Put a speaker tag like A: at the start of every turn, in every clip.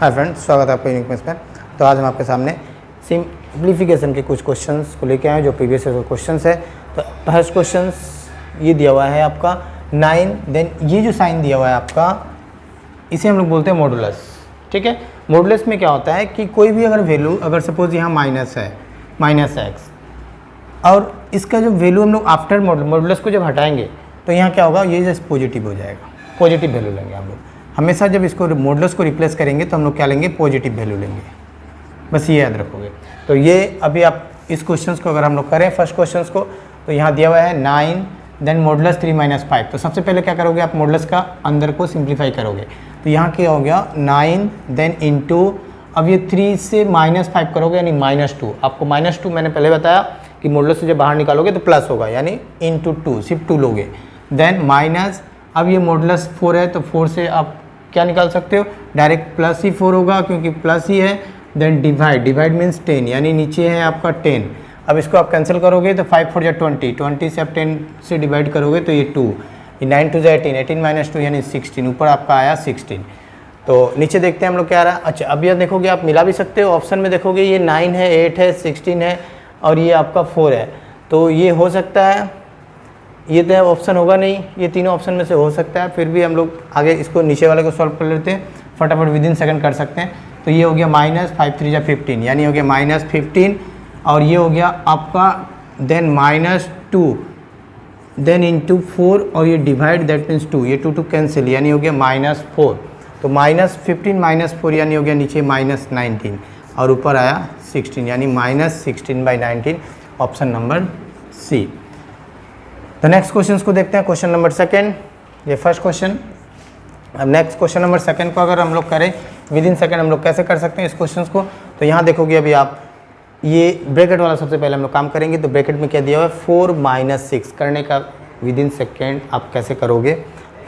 A: Hi friends, स्वागत है आपका यूनिक मैथ्स में। तो आज हम आपके सामने सिंप्लीफिकेशन के कुछ क्वेश्चंस को लेके आए हैं जो प्रीवियस ईयर के क्वेश्चंस है। तो फर्स्ट क्वेश्चंस ये दिया हुआ है आपका 9, देन ये जो साइन दिया हुआ है आपका इसे हम लोग बोलते हैं मॉडुलस। ठीक है, मॉडुलस में क्या होता है कि कोई भी अगर वैल्यू, अगर सपोज यहाँ माइनस है, माइनस एक्स, और इसका जो वैल्यू हम लोग आफ्टर मॉडुलस को जब हटाएंगे तो यहाँ क्या होगा, ये जस्ट पॉजिटिव हो जाएगा, पॉजिटिव वैल्यू लेंगे हम लोग। हमेशा जब इसको मॉडुलस को रिप्लेस करेंगे तो हम लोग क्या लेंगे, पॉजिटिव वैल्यू लेंगे, बस ये याद रखोगे। तो ये अभी आप इस क्वेश्चन को अगर हम लोग करें फर्स्ट क्वेश्चन को, तो यहाँ दिया हुआ है 9 देन मॉडुलस 3 - 5। तो सबसे पहले क्या करोगे, आप मॉडुलस का अंदर को सिंप्लीफाई करोगे। तो यहाँ क्या हो गया 9 देन इंटू, अब ये 3 से -5 करोगे यानी -2। आपको -2 मैंने पहले बताया कि मॉडुलस से जब बाहर निकालोगे तो प्लस होगा, यानी इंटू 2, सिर्फ 2 लोगे। देन माइनस, अब ये मॉडुलस 4 है तो 4 से आप क्या निकाल सकते हो, डायरेक्ट प्लस ही 4 होगा क्योंकि प्लस ही है। देन डिवाइड, डिवाइड मीन्स 10, यानी नीचे है आपका 10। अब इसको आप कैंसिल करोगे तो 5 4 20, 20 से आप 10 से डिवाइड करोगे तो ये 2, ये 9 2 18, 18 - 2 यानी 16, ऊपर आपका आया 16। तो नीचे देखते हैं हम लोग क्या आ रहा है। अच्छा, अब यह देखोगे आप मिला भी सकते हो, ऑप्शन में देखोगे ये 9 है, 8 है, 16 है और ये आपका 4 है। तो ये हो सकता है, ये तो ऑप्शन होगा नहीं, ये तीनों ऑप्शन में से हो सकता है। फिर भी हम लोग आगे इसको नीचे वाले को सॉल्व कर लेते हैं, फटाफट विदिन सेकंड कर सकते हैं। तो ये हो गया -5 3 = 15, यानी हो गया -15, और ये हो गया आपका देन -2 देन इंटू 4, और ये डिवाइड दैट मीन्स 2, ये 2 कैंसिल, यानी हो गया -4। तो -15 - 4 यानी हो गया नीचे -19 और ऊपर आया 16, यानी -16/19, ऑप्शन नंबर सी। तो नेक्स्ट क्वेश्चन को देखते हैं, क्वेश्चन नंबर सेकंड, ये फर्स्ट क्वेश्चन। अब नेक्स्ट क्वेश्चन नंबर सेकंड को अगर हम लोग करें विदिन सेकंड, हम लोग कैसे कर सकते हैं इस क्वेश्चन को। तो यहाँ देखोगे अभी आप ये ब्रैकेट वाला सबसे पहले हम लोग काम करेंगे। तो ब्रैकेट में क्या दिया हुआ है, 4 - 6 करने का विदिन सेकंड आप कैसे करोगे,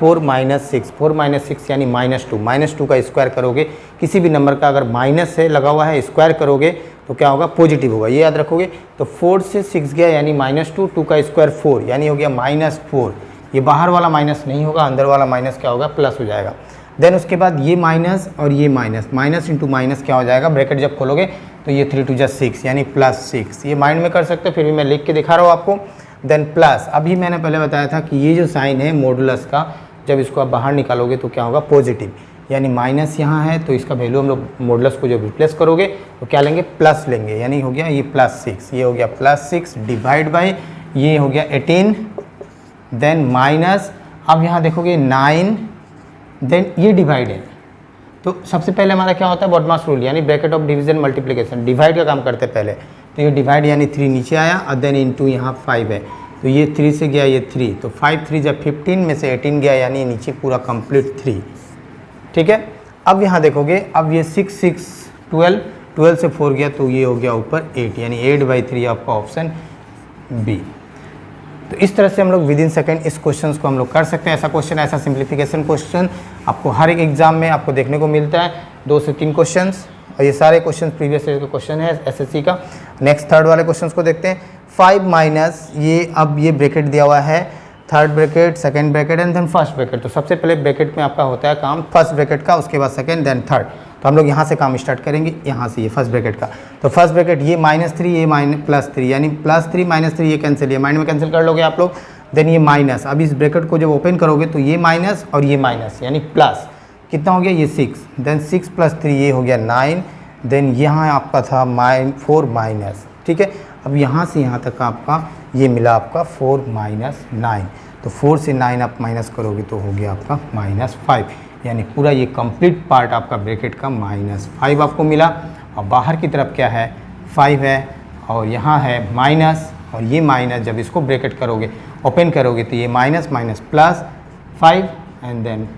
A: 4 - 6, 4 - 6 यानी -2, -2 का स्क्वायर करोगे। किसी भी नंबर का अगर माइनस है लगा हुआ है, स्क्वायर करोगे तो क्या होगा, पॉजिटिव होगा, ये याद रखोगे। तो 4 से 6 गया यानी -2, 2 का स्क्वायर 4 यानी हो गया -4। ये बाहर वाला माइनस नहीं होगा, अंदर वाला माइनस क्या होगा, प्लस हो जाएगा। देन उसके बाद ये माइनस और ये माइनस, माइनस इंटू माइनस क्या हो जाएगा, ब्रैकेट जब खोलोगे तो ये 3 2 6 यानी +6। ये माइंड में कर सकते हो, फिर भी मैं लिख के दिखा रहा हूँ आपको। देन प्लस, अभी मैंने पहले बताया था कि ये जो साइन है मॉडुलस का, जब इसको आप बाहर निकालोगे तो क्या होगा, पॉजिटिव, यानी माइनस यहाँ है तो इसका वैल्यू हम लोग मॉडुलस को जब रिप्लेस करोगे तो क्या लेंगे, प्लस लेंगे, यानी हो गया ये +6, ये हो गया +6 डिवाइड बाई ये हो गया 18, देन माइनस, अब यहाँ देखोगे 9, देन ये डिवाइड है। तो सबसे पहले हमारा क्या होता है, बॉडमास रूल, यानी bracket of division multiplication, divide का काम करते हैं पहले। तो ये डिवाइड यानी 3 नीचे आया और देन इंटू यहाँ 5 है, तो ये 3 से गया ये 3, तो 5 3 जब 15 में से 18 गया यानी नीचे पूरा कंप्लीट 3। ठीक है, अब यहाँ देखोगे, अब ये 6 6 12, 12 से 4 गया तो ये हो गया ऊपर 8, यानी 8/3 आपका ऑप्शन बी। तो इस तरह से हम लोग विदिन सेकंड इस क्वेश्चन को हम लोग कर सकते हैं। ऐसा क्वेश्चन, ऐसा सिंप्लीफिकेशन क्वेश्चन आपको हर एक एग्जाम में आपको देखने को मिलता है, 2 से 3 क्वेश्चंस, और ये सारे क्वेश्चन प्रीवियस ईयर के क्वेश्चन है एसएससी का। नेक्स्ट थर्ड वाले क्वेश्चन को देखते हैं। 5 - ये, अब ये ब्रैकेट दिया हुआ है, third bracket, second bracket and then first bracket. तो सबसे पहले ब्रैकेट में आपका होता है काम फर्स्ट ब्रैकेट का, उसके बाद सेकंड देन थर्ड। तो हम लोग यहाँ से काम स्टार्ट करेंगे, यहाँ से ये फर्स्ट ब्रैकेट का। तो फर्स्ट ब्रैकेट ये -3, ये +3, यानी +3 - 3 ये कैंसिल, ये माइंड में कैंसिल कर लोगे आप लोग। देन ये माइनस, अब इस ब्रैकेट को जब ओपन करोगे तो ये माइनस और ये माइनस यानी प्लस, कितना हो गया ये 6, देन 6 + 3 ये हो गया 9, देन यहाँ आपका था 4 माइनस। ठीक है, अब यहाँ से यहाँ तक आपका ये मिला आपका 4 - 9, तो 4 से 9 आप माइनस करोगे तो हो गया आपका -5, यानी पूरा ये कंप्लीट पार्ट आपका ब्रैकेट का -5 आपको मिला। और बाहर की तरफ क्या है, 5 है और यहाँ है माइनस, और ये माइनस जब इसको ब्रैकेट करोगे, ओपन करोगे तो ये माइनस +5 एंड देन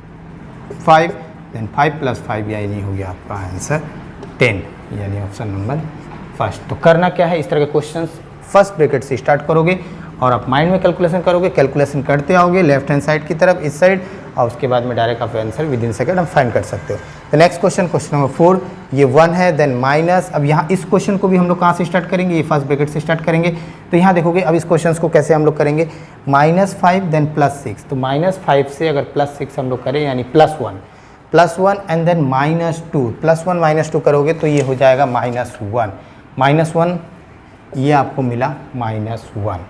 A: 5, देन 5 + 5 यानी हो गया आपका आंसर 10, यानी ऑप्शन नंबर फर्स्ट। तो करना क्या है, इस तरह के क्वेश्चंस फर्स्ट ब्रैकेट से स्टार्ट करोगे और आप माइंड में कैलकुलेशन करोगे, कैलकुलेशन करते आओगे लेफ्ट हैंड साइड की तरफ, इस साइड, और उसके बाद में डायरेक्ट आप आंसर विदिन सेकंड हम फाइंड कर सकते हो। तो नेक्स्ट क्वेश्चन, क्वेश्चन नंबर 4, ये 1 है, देन माइनस। अब यहाँ इस क्वेश्चन को भी हम लोग कहाँ से स्टार्ट करेंगे, ये फर्स्ट ब्रैकेट से स्टार्ट करेंगे। तो यहाँ देखोगे अब इस क्वेश्चन को कैसे हम लोग करेंगे, -5 देन +6। तो -5 से अगर +6 हम लोग करें यानी +1, +1 एंड देन -2, +1 -2 करोगे तो ये हो जाएगा -1, -1 ये आपको मिला -1,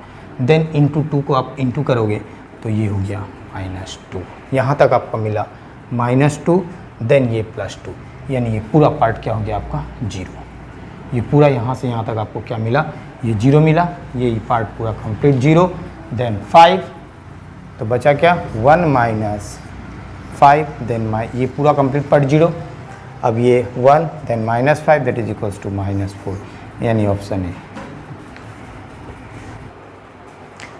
A: देन इंटू 2 को आप इंटू करोगे तो ये हो गया -2, यहाँ तक आपको मिला -2, देन ये +2, यानी ये पूरा पार्ट क्या हो गया आपका 0। ये पूरा यहाँ से यहाँ तक आपको क्या मिला, ये 0 मिला, ये पार्ट पूरा कंप्लीट 0, देन 5, तो बचा क्या 1 - 5, देन ये पूरा कंप्लीट पार्ट 0, अब ये 1 then -5 that is equals to -4, यानी ऑप्शन ए।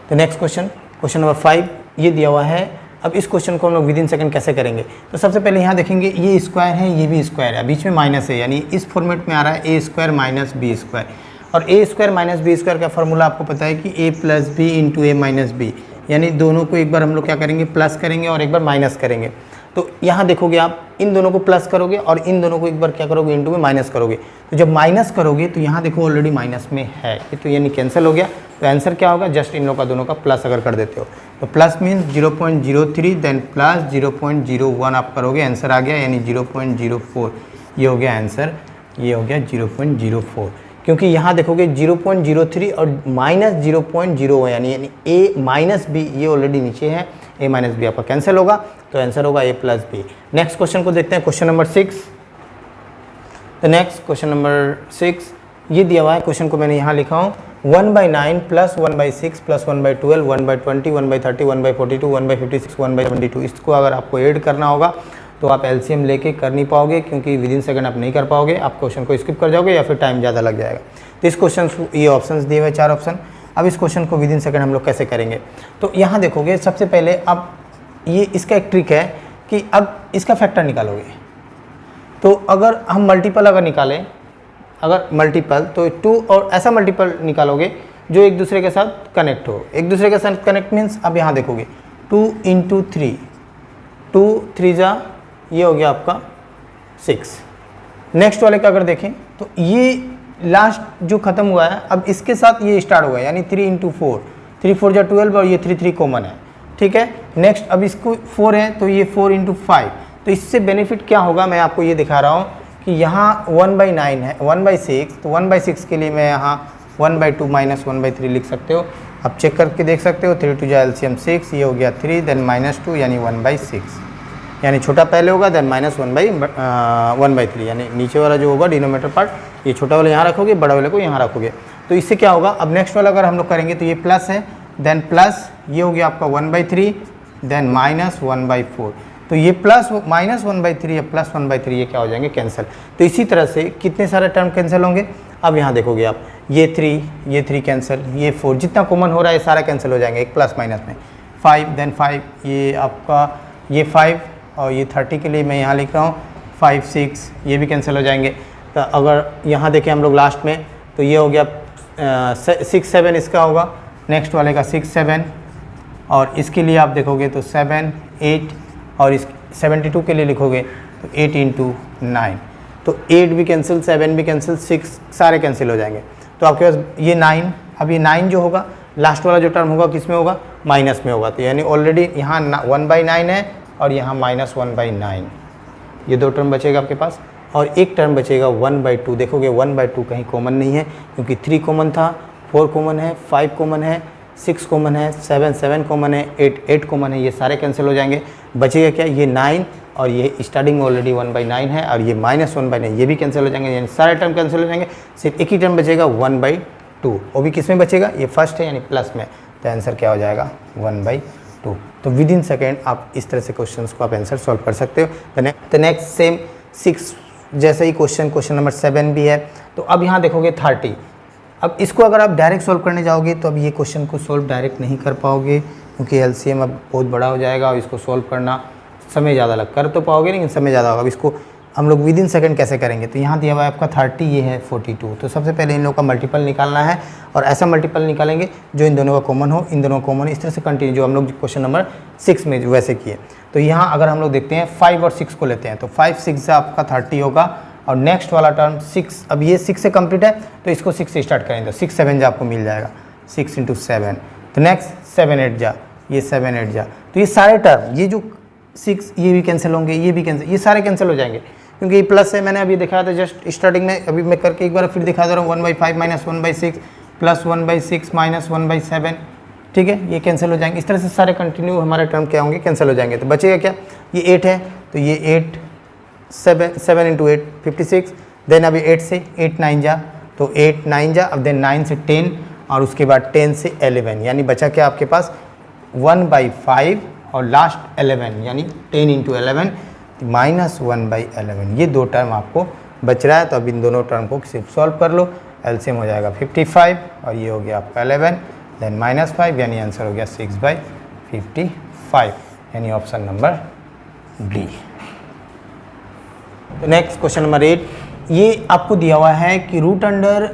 A: तो नेक्स्ट क्वेश्चन नंबर 5 ये दिया हुआ है। अब इस क्वेश्चन को हम लोग विद इन सेकंड कैसे करेंगे, तो सबसे पहले यहाँ देखेंगे ये स्क्वायर है, ये भी स्क्वायर है, बीच में माइनस है, यानी इस फॉर्मेट में आ रहा है a² - b², और a² - b² का फार्मूला आपको पता है कि a + b × a - b, यानी दोनों को एक बार हम लोग क्या करेंगे प्लस करेंगे और एक बार माइनस करेंगे। तो यहाँ देखोगे आप इन दोनों को प्लस करोगे और इन दोनों को एक बार क्या करोगे इंटू में माइनस करोगे, तो जब माइनस करोगे तो यहाँ देखो ऑलरेडी माइनस में है, तो यानी कैंसिल हो गया। तो आंसर क्या होगा, जस्ट इन लोग का दोनों का प्लस अगर कर देते हो तो प्लस मीन्स 0.03 देन प्लस 0.01 आप करोगे, आंसर आ गया यानी 0.04, ये हो गया आंसर, ये हो गया 0.04, क्योंकि यहाँ देखोगे 0.03 और -0.01 यानी a - b ये ऑलरेडी नीचे है, a - b आपका कैंसिल होगा, तो आंसर होगा a + b। नेक्स्ट क्वेश्चन को देखते हैं, क्वेश्चन नंबर 6। तो नेक्स्ट क्वेश्चन नंबर 6 ये दिया हुआ है, क्वेश्चन को मैंने यहाँ लिखा हूँ 1/9 + 1/6 + 1/12 1/20 1/30 1/42 1/56 1/22। इसको अगर आपको ऐड करना होगा तो आप एलसीएम लेके कर नहीं पाओगे, क्योंकि विद इन सेकंड आप नहीं कर पाओगे, आप क्वेश्चन को स्किप कर जाओगे या फिर टाइम ज़्यादा लग जाएगा। तो इस क्वेश्चन ये ऑप्शंस दिए हुए 4 ऑप्शन। अब इस क्वेश्चन को विद इन सेकंड हम लोग कैसे करेंगे, तो यहाँ देखोगे सबसे पहले अब ये इसका एक ट्रिक है कि अब इसका फैक्टर निकालोगे, तो अगर हम मल्टीपल अगर निकालें, अगर मल्टीपल तो 2 और ऐसा मल्टीपल निकालोगे जो एक दूसरे के साथ कनेक्ट हो, एक दूसरे के साथ कनेक्ट मीन्स अब यहाँ देखोगे 2 × 3, 2 3 जा ये हो गया आपका 6। नेक्स्ट वाले का अगर देखें तो ये लास्ट जो ख़त्म हुआ है अब इसके साथ ये स्टार्ट हुआ है, यानी 3 × 4, 3 4 जा 12 और ये 3 3 कॉमन है, ठीक है। नेक्स्ट अब इसको 4 है तो ये 4 × 5, तो इससे बेनिफिट क्या होगा मैं आपको ये दिखा रहा हूँ कि यहाँ 1/9 है 1/6, तो 1/6 के लिए मैं यहाँ 1/2 - 1/3 लिख सकते हो, आप चेक करके देख सकते हो। 3 2 जा LCM 6, ये हो गया 3 देन -2 यानी 1/6, यानी छोटा पहले होगा देन -1/3, यानी नीचे वाला जो होगा डिनोमिनेटर पार्ट ये छोटा वाला यहाँ रखोगे, बड़ा वाले को यहाँ रखोगे। तो इससे क्या होगा, अब नेक्स्ट वाला अगर हम लोग करेंगे तो ये प्लस है, देन प्लस ये हो गया आपका 1/3 देन -1/4, तो ये प्लस -1/3 या +1/3 ये क्या हो जाएंगे कैंसिल। तो इसी तरह से कितने सारे टर्म कैंसिल होंगे, अब यहाँ देखोगे आप ये 3 कैंसिल, ये 4 जितना कॉमन हो रहा है सारा कैंसिल हो जाएंगे एक प्लस माइनस में। 5 देन 5 ये आपका ये 5 और ये 30 के लिए मैं यहाँ लिख रहा हूँ 5 6 ये भी कैंसिल हो जाएंगे। तो अगर यहाँ देखें हम लोग लास्ट में तो ये हो गया 6 7 इसका होगा, नेक्स्ट वाले का 6 7 और इसके लिए आप देखोगे तो 7 8 और इस 72 के लिए लिखोगे तो 8 × 9, तो 8 भी कैंसिल 7 भी कैंसिल 6 सारे कैंसिल हो जाएंगे। तो आपके पास ये 9, अब ये 9 जो होगा लास्ट वाला जो टर्म होगा किस में होगा, माइनस में होगा, तो यानी ऑलरेडी यहाँ 1/9 है और यहाँ -1/9, ये 2 टर्म बचेगा आपके पास और एक टर्म बचेगा 1/2। देखोगे 1/2 कहीं कॉमन नहीं है, क्योंकि 3 कॉमन था, 4 कॉमन है, 5 कॉमन है, 6 कॉमन है, 7 कॉमन है, 8 कॉमन है, ये सारे कैंसिल हो जाएंगे। बचेगा क्या, ये 9 और ये स्टार्टिंग में ऑलरेडी 1/9 है और ये -1/9 ये भी कैंसिल हो जाएंगे, यानी सारे टर्म कैंसिल हो जाएंगे। सिर्फ एक ही टर्म बचेगा 1/2, वो भी किस में बचेगा, ये फर्स्ट है यानी प्लस में, तो आंसर क्या हो जाएगा 1/2। तो विद इन सेकेंड आप इस तरह से क्वेश्चंस को आप आंसर सॉल्व कर सकते हो। तो नेक्स्ट सेम 6 जैसे ही क्वेश्चन नंबर 7 भी है। तो अब यहाँ देखोगे 30, अब इसको अगर आप डायरेक्ट सॉल्व करने जाओगे तो अब ये क्वेश्चन को सॉल्व डायरेक्ट नहीं कर पाओगे, क्योंकि एलसीएम अब बहुत बड़ा हो जाएगा और इसको सॉल्व करना समय ज़्यादा लग कर तो पाओगे लेकिन समय ज़्यादा होगा। अब इसको हम लोग विद इन सेकंड कैसे करेंगे, तो यहाँ दिया हुआ है आपका 30, ये है 42, तो सबसे पहले इन लोगों का मल्टीपल निकालना है और ऐसा मल्टीपल निकालेंगे जो इन दोनों का कॉमन हो, इन दोनों का कॉमन, इस तरह से कंटिन्यू जो हम लोग क्वेश्चन नंबर 6 में वैसे किए। तो यहाँ अगर हम लोग देखते हैं 5 और 6 को लेते हैं तो 5 6 से आपका 30 होगा और नेक्स्ट वाला टर्म 6, अब ये 6 से कंप्लीट है तो इसको 6 से स्टार्ट करेंगे तो 6 7 जा आपको मिल जाएगा, 6 × 7, तो नेक्स्ट 7 8 जा, ये 7 8 जा, तो ये सारे टर्म ये जो 6 ये भी कैंसिल होंगे, ये भी कैंसिल, ये सारे कैंसिल हो जाएंगे क्योंकि ये प्लस है। मैंने अभी दिखाया था जस्ट स्टार्टिंग में, अभी मैं करके एक बार फिर दिखा दे रहा हूँ। 1/5 माइनस 1/6 प्लस 1/6 माइनस 1/7, ठीक है, ये कैंसिल हो जाएंगे। इस तरह से सारे कंटिन्यू हमारे टर्म क्या होंगे, कैंसिल हो जाएंगे। तो बचेगा क्या, ये 8 है तो ये 8 7 इंटू 8 56, देन अभी 8 से 8 9 जा तो 8 9 जा, अब देन 9 से 10 और उसके बाद 10 से 11, यानी बचा क्या आपके पास 1/5 और लास्ट 11 यानी 10 इंटू 11 माइनस 1/11, ये दो टर्म आपको बच रहा है। तो अब इन दोनों टर्म को सिर्फ सॉल्व कर लो, एलसीएम हो जाएगा 55 और ये हो गया आपका 11 देन -5, यानी आंसर हो गया 6/55, यानी ऑप्शन नंबर डी। तो नेक्स्ट क्वेश्चन नंबर 8, ये आपको दिया हुआ है कि रूट अंडर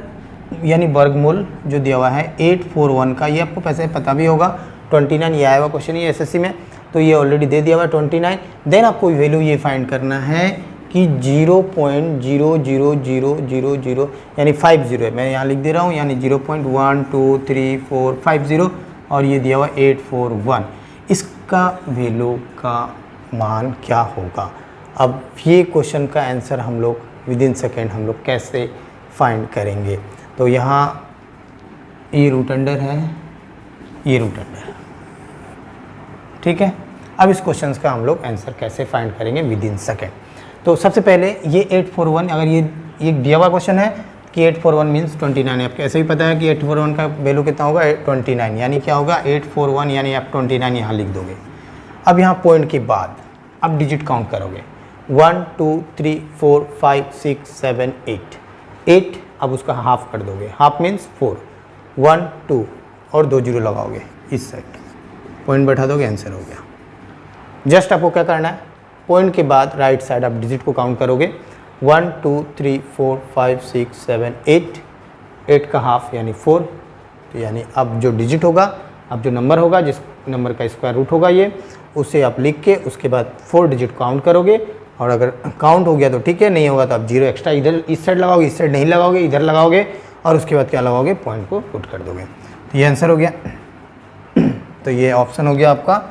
A: यानी वर्गमूल जो दिया हुआ है 841 का, ये आपको पैसे पता भी होगा 29, ये आया हुआ क्वेश्चन ये एसएससी में, तो ये ऑलरेडी दे दिया हुआ है 29। देन आपको वैल्यू ये फाइंड करना है कि 0.00000 यानी 50 है, मैं यहाँ लिख दे रहा हूँ, यानी 0.123450 और ये दिया हुआ 841, इसका वैल्यू का मान क्या होगा। अब ये क्वेश्चन का आंसर हम लोग विद इन सेकेंड हम लोग कैसे फाइंड करेंगे। तो यहाँ ये रूट अंडर है, ये रूट अंडर, ठीक है। अब इस क्वेश्चन का हम लोग आंसर कैसे फाइंड करेंगे विद इन सेकेंड। तो सबसे पहले ये 841, अगर ये दिया हुआ क्वेश्चन है कि 841 मीन्स 29 है, आपको ऐसे भी पता है कि 841 का वैल्यू कितना होगा 29, यानी क्या होगा 841, यानी आप 29 यहाँ लिख दोगे। अब यहाँ पॉइंट के बाद अब डिजिट काउंट करोगे 1 2 3 4 5 6 7 8, अब उसका हाफ कर दोगे, हाफ मीन्स 4, 1 2 और 2 0 लगाओगे, इस साइड पॉइंट बैठा दोगे, आंसर हो गया। जस्ट आपको क्या करना है, पॉइंट के बाद राइट साइड आप डिजिट को काउंट करोगे 1 2 3 4 5 6 7 8 का हाफ यानी 4, तो यानी अब जो डिजिट होगा, अब जो नंबर होगा, जिस नंबर का स्क्वायर रूट होगा ये, उसे आप लिख के उसके बाद 4 डिजिट काउंट करोगे, और अगर काउंट हो गया तो ठीक है, नहीं होगा तो आप 0 एक्स्ट्रा इधर इस साइड लगाओगे, इस साइड नहीं लगाओगे, इधर लगाओगे और उसके बाद क्या लगाओगे, पॉइंट को पुट कर दोगे। तो ये आंसर हो गया। तो ये ऑप्शन हो गया आपका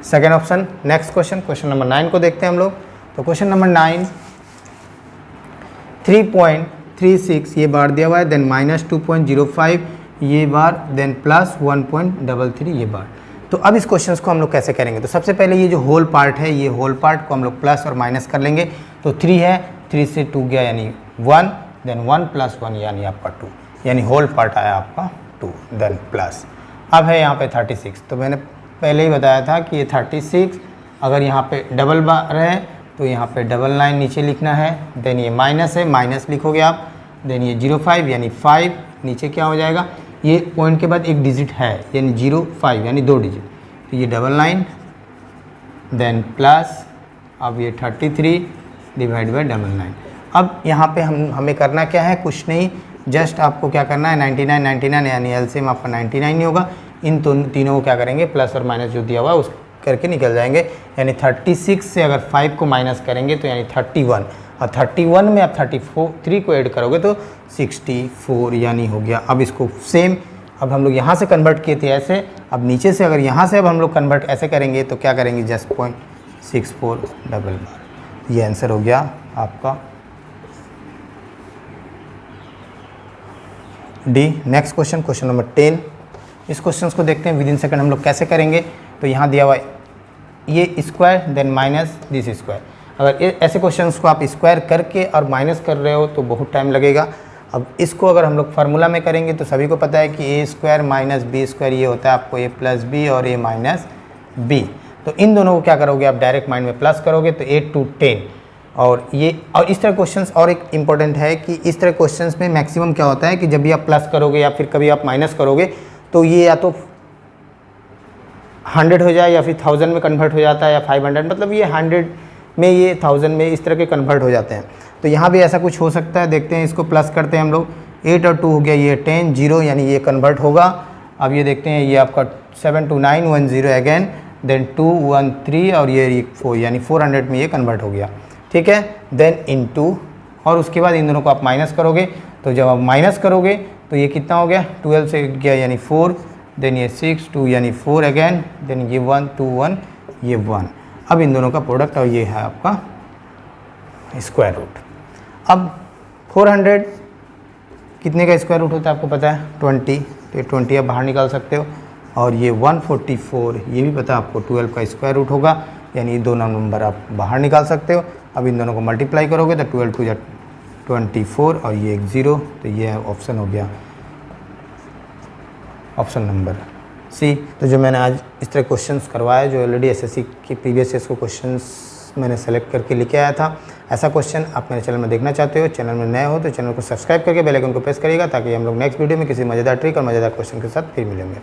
A: second option. Next question, question number 9 को देखते हैं हम लोग। तो क्वेश्चन नंबर 9 3.36 ये बार दिया हुआ है, देन -2.05 ये बार, देन प्लस 1.33 ये बार। तो अब इस क्वेश्चन को हम लोग कैसे करेंगे। तो सबसे पहले ये जो होल पार्ट है, ये होल पार्ट को हम लोग प्लस और माइनस कर लेंगे। तो 3 है, 3 से 2 गया यानी 1, देन 1 + 1 यानी आपका 2, यानी होल पार्ट आया आपका 2, देन प्लस। अब है यहाँ पे 36, तो मैंने पहले ही बताया था कि ये 36 अगर यहाँ पे डबल बार है तो यहाँ पे डबल लाइन नीचे लिखना है, देन ये माइनस है, माइनस लिखोगे आप, देन ये 05 यानी 5 नीचे क्या हो जाएगा, ये पॉइंट के बाद एक डिजिट है यानी 05 यानी 2 डिजिट, तो ये डबल लाइन, देन प्लस, अब ये 33 डिवाइड बाय डबल लाइन। अब यहाँ पे हमें करना क्या है, कुछ नहीं, जस्ट आपको क्या करना है 99 यानी एलसीएम आपका 99 ही होगा। इन तीनों को क्या करेंगे, प्लस और माइनस जो दिया हुआ है उस करके निकल जाएंगे, यानी 36 से अगर 5 को माइनस करेंगे तो यानी 31, और 31 में आप 3 को ऐड करोगे तो 64 यानी हो गया। अब इसको सेम, अब हम लोग यहाँ से कन्वर्ट किए थे ऐसे, अब नीचे से अगर यहाँ से अब हम लोग कन्वर्ट ऐसे करेंगे तो क्या करेंगे, जस्ट 0.64 डबल बार, ये आंसर हो गया आपका D. Next question, question number 10, इस क्वेश्चन को देखते हैं विद इन सेकंड हम लोग कैसे करेंगे। तो यहाँ दिया हुआ है ये square, then minus this square. अगर ऐसे क्वेश्चंस को आप स्क्वायर करके और माइनस कर रहे हो तो बहुत टाइम लगेगा। अब इसको अगर हम लोग फार्मूला में करेंगे तो सभी को पता है कि a² - b² ये होता है आपको a + b और a - b। तो इन दोनों को क्या करोगे, आप डायरेक्ट माइंड में प्लस करोगे तो 8 to 10, और ये और इस तरह क्वेश्चंस, और एक इम्पॉर्टेंट है कि इस तरह क्वेश्चंस में मैक्सिमम क्या होता है कि जब भी आप प्लस करोगे या फिर कभी आप माइनस करोगे तो ये या तो 100 हो जाए या फिर 1000 में कन्वर्ट हो जाता है, या 500, मतलब ये 100 में, ये 1000 में, इस तरह के कन्वर्ट हो जाते हैं। तो यहाँ भी ऐसा कुछ हो सकता है, देखते हैं, इसको प्लस करते हैं हम लोग, 8 और 2 हो गया, ये 10 0 यानी ये कन्वर्ट होगा। अब ये देखते हैं, ये आपका 7 to 9 1 0 अगेन, देन 2 1 3 और ये 4 यानी 400 में ये कन्वर्ट हो गया, ठीक है। देन इनटू, और उसके बाद इन दोनों को आप माइनस करोगे, तो जब आप माइनस करोगे तो ये कितना हो गया, 12 से गया यानी 4, देन ये 6 2 यानी 4 अगेन, देन ये 1 2 1 ये 1। अब इन दोनों का प्रोडक्ट और ये है आपका स्क्वायर रूट। अब 400 कितने का स्क्वायर रूट होता है आपको पता है 20, तो 20 आप बाहर निकाल सकते हो। और ये 144 ये भी पता है आपको 12 का स्क्वायर रूट होगा, यानी ये दोनों नंबर आप बाहर निकाल सकते हो। अब इन दोनों को मल्टीप्लाई करोगे तो 12 टू 24 और ये एक 0, तो ये ऑप्शन हो गया ऑप्शन नंबर सी। तो जो मैंने आज इस तरह क्वेश्चंस करवाए जो ऑलरेडी एसएससी के प्रीवियस ईयर्स को क्वेश्चंस मैंने सेलेक्ट करके लेके आया था, ऐसा क्वेश्चन आप मेरे चैनल में देखना चाहते हो, चैनल में नए हो तो चैनल को सब्सक्राइब करके बेल आइकन को प्रेस करिएगा ताकि हम लोग नेक्स्ट वीडियो में किसी मज़ेदार ट्रिक और मज़ेदार क्वेश्चन के साथ फिर मिलेंगे।